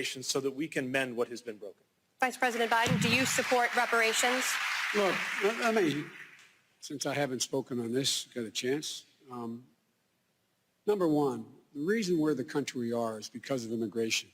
reparations so that we can mend what has been broken. Vice President Biden, do you support reparations? Look, I mean, since I haven't spoken on this, got a chance. Number one, the reason we're the country we are is because of immigration.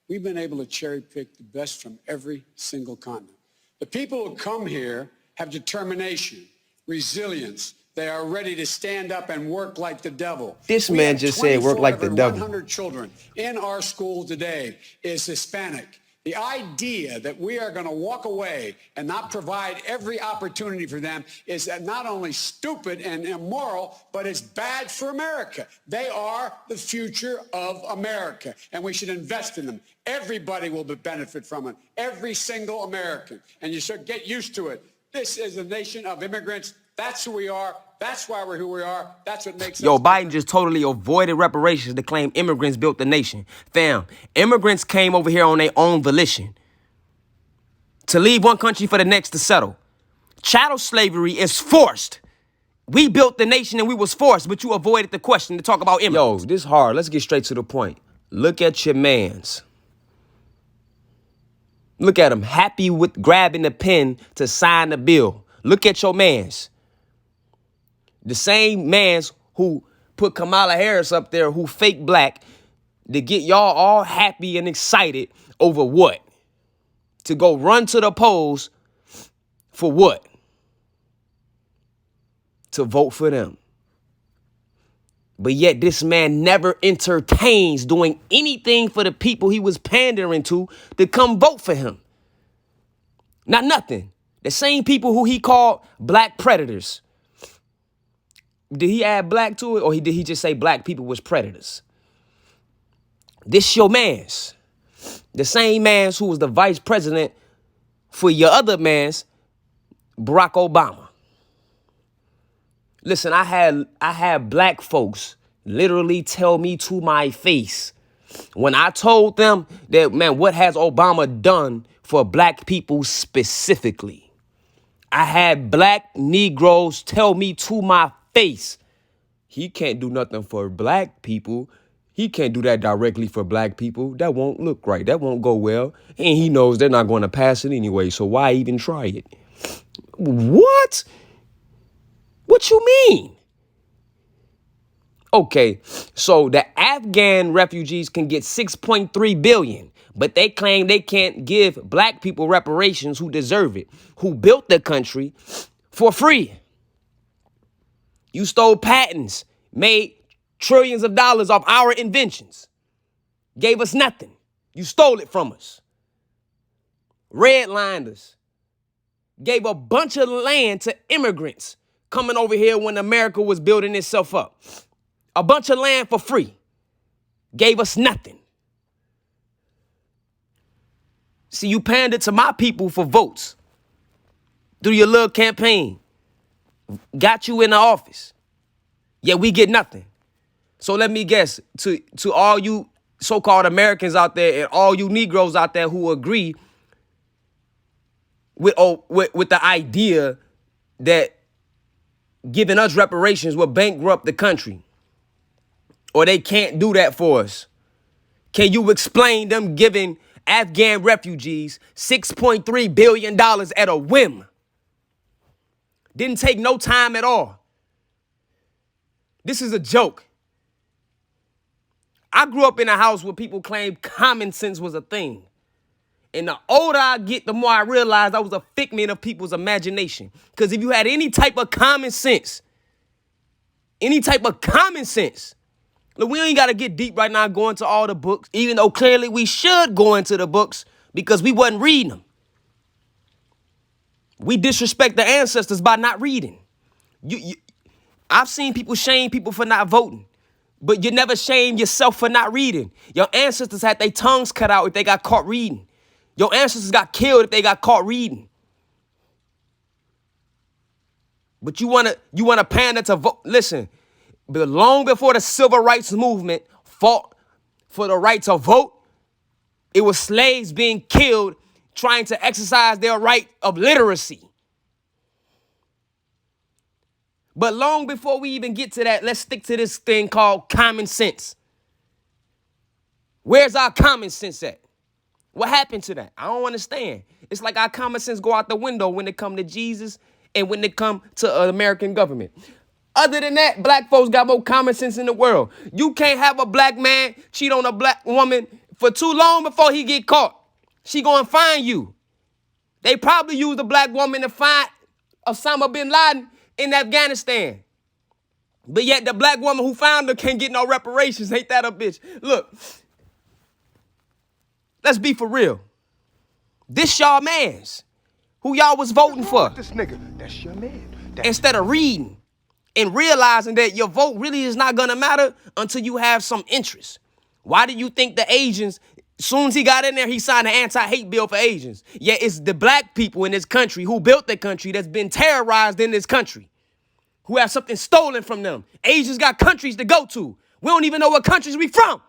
We've been able to cherry pick the best from every single continent. The people who come here have determination, resilience. They are ready to stand up and work like the devil. This man just said work like the devil. 100 children in our school today is Hispanic. The idea that we are going to walk away and not provide every opportunity for them is not only stupid and immoral, but it's bad for America. They are the future of America, and we should invest in them. Everybody will benefit from it, every single American, and you should get used to it. This is a nation of immigrants. That's who we are. That's why we're who we are. That's what makes Yo, us Biden just totally avoided reparations to claim immigrants built the nation. Fam, immigrants came over here on their own volition to leave one country for the next to settle. Chattel slavery is forced. We built the nation and we was forced, but you avoided the question to talk about immigrants. Yo, this hard. Let's get straight to the point. Look at your mans. Look at him, happy with grabbing the pen to sign the bill. Look at your mans. The same mans who put Kamala Harris up there who fake black to get y'all all happy and excited over what? To go run to the polls for what? To vote for them. But yet this man never entertains doing anything for the people he was pandering to come vote for him. Not nothing. The same people who he called black predators. Did he add black to it, or did he just say black people was predators? This your mans. The same mans who was the vice president for your other mans, Barack Obama. Listen, I had black folks literally tell me to my face when I told them that, man, what has Obama done for black people specifically? I had black Negroes tell me to my face, he can't do nothing for black people. He can't do that directly for black people. That won't look right. That won't go well. And he knows they're not going to pass it anyway, so why even try it? What? What you mean? Okay, so the Afghan refugees can get $6.3 billion, but they claim they can't give black people reparations who deserve it, who built the country for free. You stole patents, made trillions of dollars off our inventions, gave us nothing. You stole it from us. Redlined us, gave a bunch of land to immigrants coming over here when America was building itself up. A bunch of land for free. Gave us nothing. See, you pandered to my people for votes through your little campaign. Got you in the office. Yet we get nothing. So let me guess, to all you so-called Americans out there and all you Negroes out there who agree with the idea that giving us reparations will bankrupt the country, or they can't do that for us. Can you explain them giving Afghan refugees $6.3 billion at a whim? Didn't take no time at all. This is a joke. I grew up in a house where people claimed common sense was a thing. And the older I get, the more I realize I was a figment of people's imagination. Because if you had any type of common sense, look, we ain't got to get deep right now going to all the books, even though clearly we should go into the books because we wasn't reading them. We disrespect the ancestors by not reading. I've seen people shame people for not voting, but you never shame yourself for not reading. Your ancestors had their tongues cut out if they got caught reading. Your ancestors got killed if they got caught reading. But you wanna pander to vote. Listen, but long before the civil rights movement fought for the right to vote, it was slaves being killed trying to exercise their right of literacy. But long before we even get to that, let's stick to this thing called common sense. Where's our common sense at? What happened to that? I don't understand. It's like our common sense go out the window when it come to Jesus and when it come to American government. Other than that, black folks got more common sense in the world. You can't have a black man cheat on a black woman for too long before he get caught. She gonna find you. They probably used a black woman to find Osama bin Laden in Afghanistan. But yet the black woman who found her can't get no reparations. Ain't that a bitch? Look, let's be for real. This y'all mans who y'all was voting for. This nigga, that's your man. Instead of reading and realizing that your vote really is not gonna matter until you have some interest. Why do you think the Asians, soon as he got in there, he signed an anti-hate bill for Asians? Yet it's the black people in this country who built the country that's been terrorized in this country, who have something stolen from them. Asians got countries to go to. We don't even know what countries we from.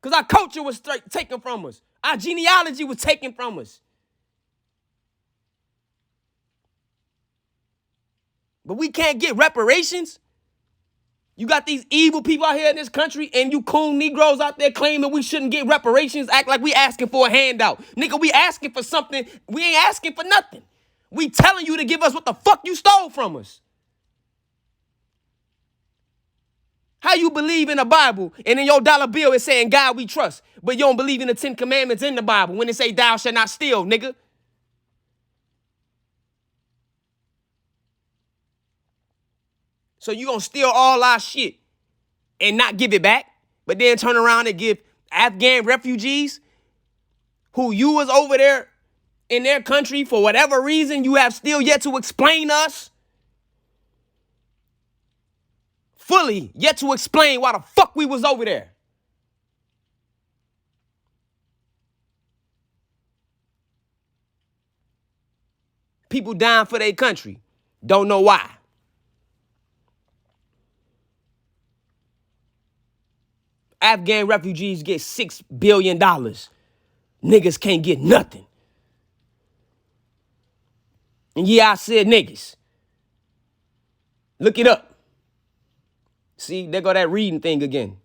Because our culture was taken from us. Our genealogy was taken from us. But we can't get reparations. You got these evil people out here in this country and you coon Negroes out there claiming we shouldn't get reparations, act like we asking for a handout. Nigga, we asking for something. We ain't asking for nothing. We telling you to give us what the fuck you stole from us. How you believe in the Bible and in your dollar bill it's saying God we trust, but you don't believe in the 10 commandments in the Bible when it say thou shalt not steal, nigga? So you gonna steal all our shit and not give it back, but then turn around and give Afghan refugees who you was over there in their country for whatever reason you have still yet to explain us? Fully yet to explain why the fuck we was over there. People dying for their country. Don't know why. Afghan refugees get $6 billion. Niggas can't get nothing. And yeah, I said niggas. Look it up. See, there go that reading thing again.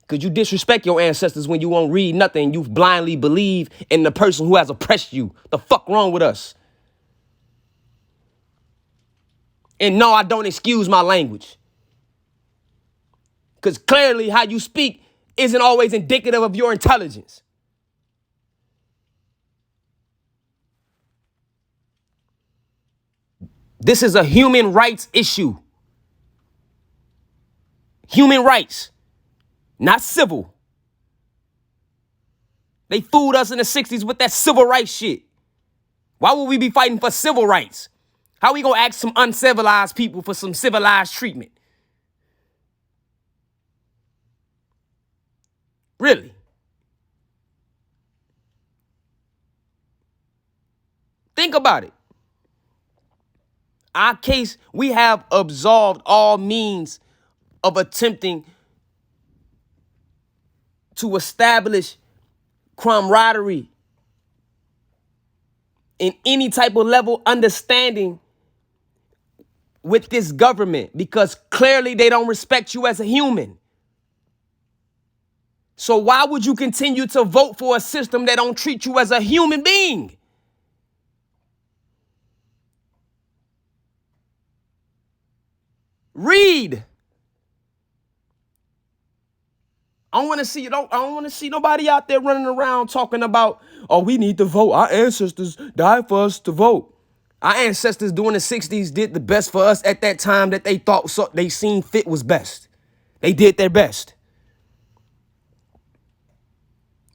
Because you disrespect your ancestors when you won't read nothing. You blindly believe in the person who has oppressed you. The fuck wrong with us? And no, I don't excuse my language. Because clearly how you speak isn't always indicative of your intelligence. This is a human rights issue. Human rights, not civil. They fooled us in the 60s with that civil rights shit. Why would we be fighting for civil rights? How we gonna ask some uncivilized people for some civilized treatment? Really? Think about it. Our case, we have absolved all means of attempting to establish camaraderie in any type of level understanding with this government because clearly they don't respect you as a human. So why would you continue to vote for a system that don't treat you as a human being? Read. I don't want to see nobody out there running around talking about, oh, we need to vote. Our ancestors died for us to vote. Our ancestors during the 60s did the best for us at that time that they thought they seen fit was best. They did their best.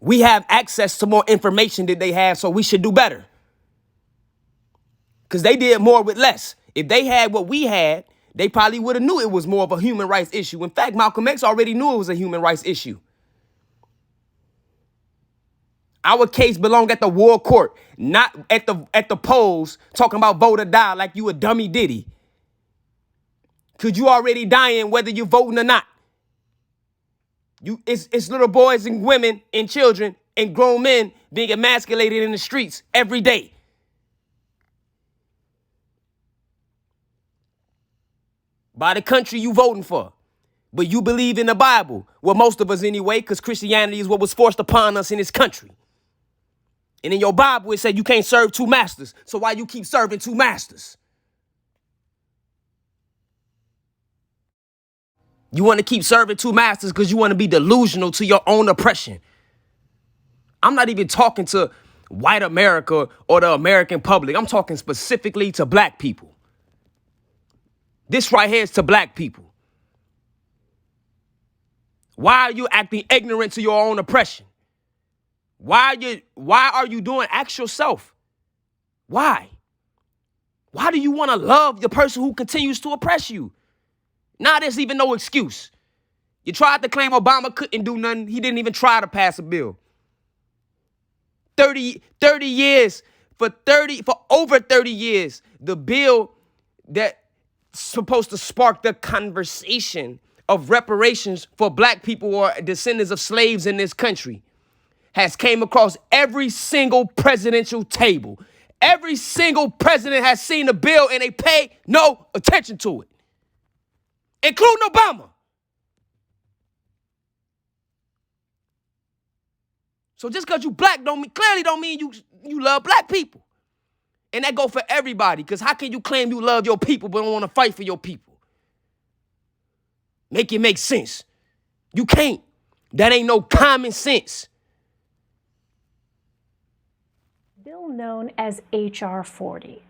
We have access to more information than they have, so we should do better. Because they did more with less. If they had what we had, they probably would have knew it was more of a human rights issue. In fact, Malcolm X already knew it was a human rights issue. Our case belonged at the war court, not at the polls talking about vote or die like you a dummy Diddy. Because you already dying whether you're voting or not. It's little boys and women and children and grown men being emasculated in the streets every day. By the country you voting for. But you believe in the Bible. Well, most of us anyway, because Christianity is what was forced upon us in this country. And in your Bible, it said you can't serve two masters. So why you keep serving two masters? You want to keep serving two masters because you want to be delusional to your own oppression. I'm not even talking to white America or the American public. I'm talking specifically to black people. This right here is to black people. Why are you acting ignorant to your own oppression? Why are you doing? Ask yourself. Why? Why do you want to love the person who continues to oppress you? Now there's even no excuse. You tried to claim Obama couldn't do nothing. He didn't even try to pass a bill. 30 years, for over 30 years, the bill that's supposed to spark the conversation of reparations for black people or descendants of slaves in this country has came across every single presidential table. Every single president has seen the bill and they pay no attention to it, including Obama. So just because you black clearly don't mean you love black people. And that go for everybody, because how can you claim you love your people but don't want to fight for your people? Make it make sense. You can't. That ain't no common sense. Bill known as H.R. 40.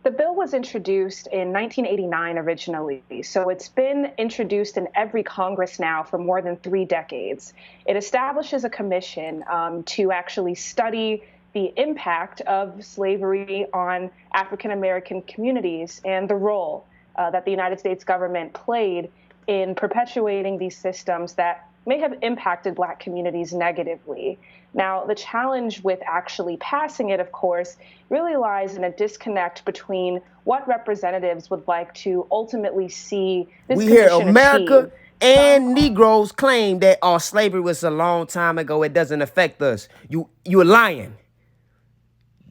The bill was introduced in 1989 originally, so it's been introduced in every Congress now for more than 3 decades. It establishes a commission to actually study the impact of slavery on African American communities and the role that the United States government played in perpetuating these systems that may have impacted Black communities negatively. Now, the challenge with actually passing it, of course, really lies in a disconnect between what representatives would like to ultimately see this We hear commission America achieve. and Negroes claim that slavery was a long time ago. It doesn't affect us. You're lying.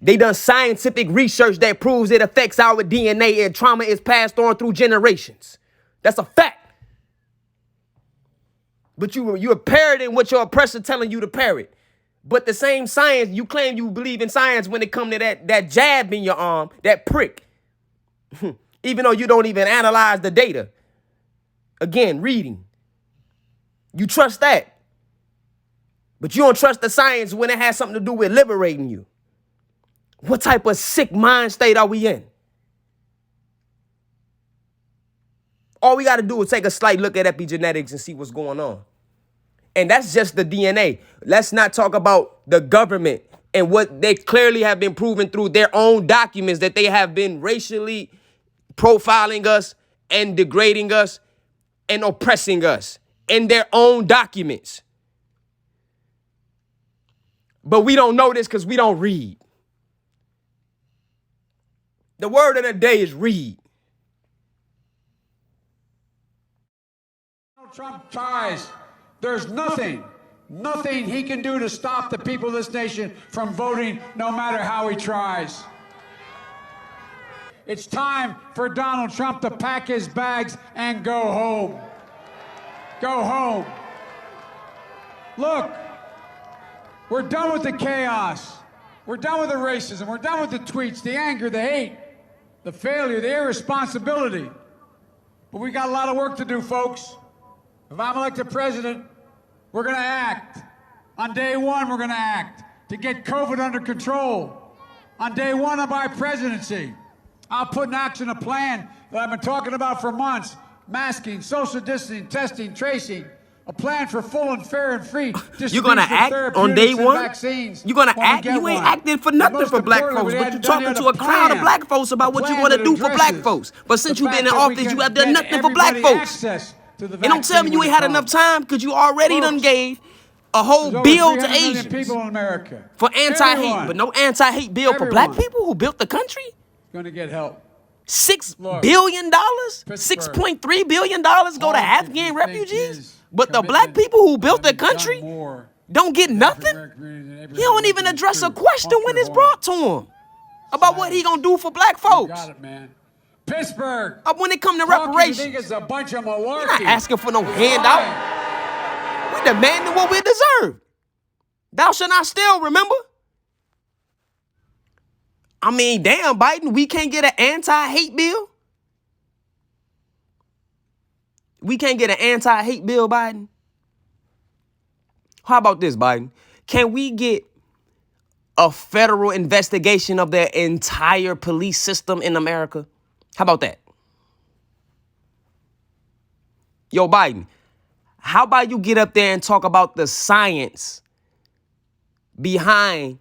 They done scientific research that proves it affects our DNA and trauma is passed on through generations. That's a fact. But you're parroting what your oppressor telling you to parrot. But the same science, you claim you believe in science when it comes to that jab in your arm, that prick. Even though you don't even analyze the data. Again, reading. You trust that. But you don't trust the science when it has something to do with liberating you. What type of sick mind state are we in? All we got to do is take a slight look at epigenetics and see what's going on. And that's just the DNA. Let's not talk about the government and what they clearly have been proven through their own documents that they have been racially profiling us and degrading us and oppressing us in their own documents. But we don't know this because we don't read. The word of the day is read. Trump tries. There's nothing he can do to stop the people of this nation from voting, no matter how he tries. It's time for Donald Trump to pack his bags and go home. Go home. Look, we're done with the chaos. We're done with the racism. We're done with the tweets, the anger, the hate, the failure, the irresponsibility. But we got a lot of work to do, folks. If I'm elected president, we're going to act. On day one, we're going to act to get COVID under control. On day one of my presidency, I'll put in action a plan that I've been talking about for months. Masking, social distancing, testing, tracing. A plan for full and fair and free distribution You're going to act on day one? Vaccines. You're going to act? You ain't acting for nothing for black folks, but you're talking to a crowd of black folks about what you're going to do for black folks. But since you've been in office, you have done nothing for black folks. And don't tell me you ain't had enough time because you already done gave a whole bill to Asians people in America for anti-hate, but no anti-hate bill for black people who built the country? Going to get help. $6 billion? $6.3 billion go to Afghan refugees? But the black people who built the country don't get nothing? He don't even address a question when it's brought to him about what he gonna do for black folks. Got it, man. Pittsburgh. When it comes to Talk, you reparations, think it's a bunch of malarkey. we're not asking for no handout. We're demanding what we deserve. Thou shalt not steal, remember? I mean, damn, Biden, we can't get an anti-hate bill? We can't get an anti-hate bill, Biden? How about this, Biden? Can we get a federal investigation of the entire police system in America? How about that? Yo, Biden, how about you get up there and talk about the science behind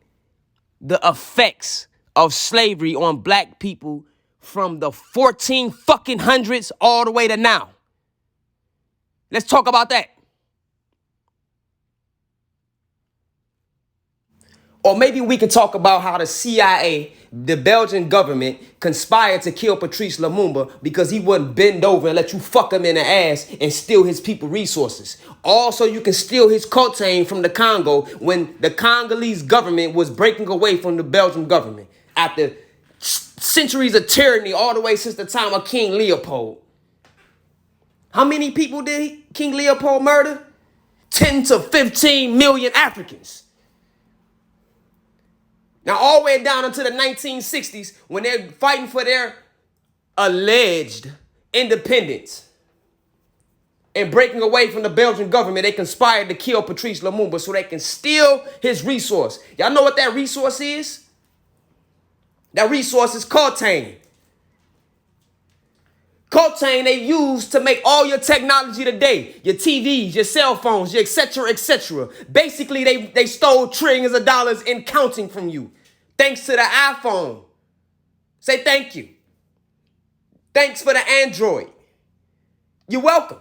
the effects of slavery on black people from the 1400s all the way to now? Let's talk about that. Or maybe we can talk about how the CIA, the Belgian government, conspired to kill Patrice Lumumba because he wouldn't bend over and let you fuck him in the ass and steal his people resources. Also, you can steal his coltan from the Congo when the Congolese government was breaking away from the Belgian government after centuries of tyranny all the way since the time of King Leopold. How many people did King Leopold murder? 10 to 15 million Africans. Now, all the way down into the 1960s, when they're fighting for their alleged independence and breaking away from the Belgian government, they conspired to kill Patrice Lumumba so they can steal his resource. Y'all know what that resource is? That resource is coltan. Coltan they use to make all your technology today, your TVs, your cell phones, your et cetera, et cetera. Basically, they stole trillions of dollars in counting from you. Thanks to the iPhone. Say thank you. Thanks for the Android. You're welcome.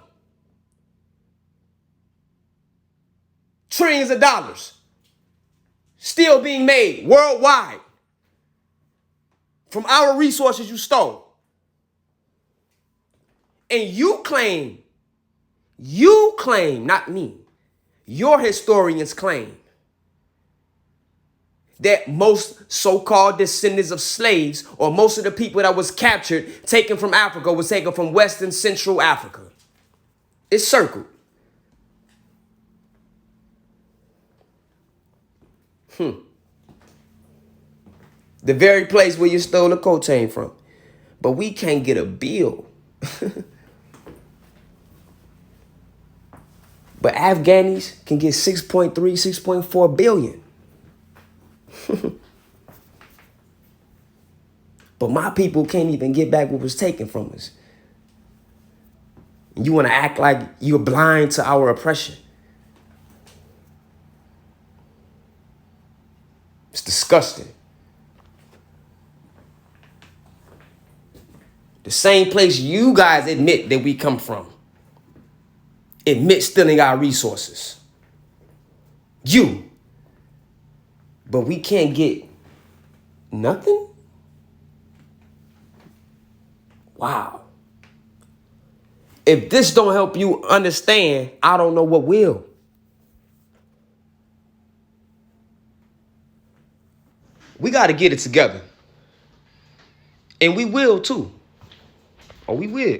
Trillions of dollars still being made worldwide from our resources you stole. And you claim, not me, your historians claim that most so-called descendants of slaves or most of the people that was captured, taken from Africa, was taken from West and Central Africa. It's circled. The very place where you stole the coltan from. But we can't get a bill. But Afghanis can get 6.3, 6.4 billion. But my people can't even get back what was taken from us. You want to act like you're blind to our oppression. It's disgusting. The same place you guys admit that we come from. Admit stealing our resources. You. But we can't get nothing? Wow. If this don't help you understand, I don't know what will. We got to get it together. And we will too. Or we will.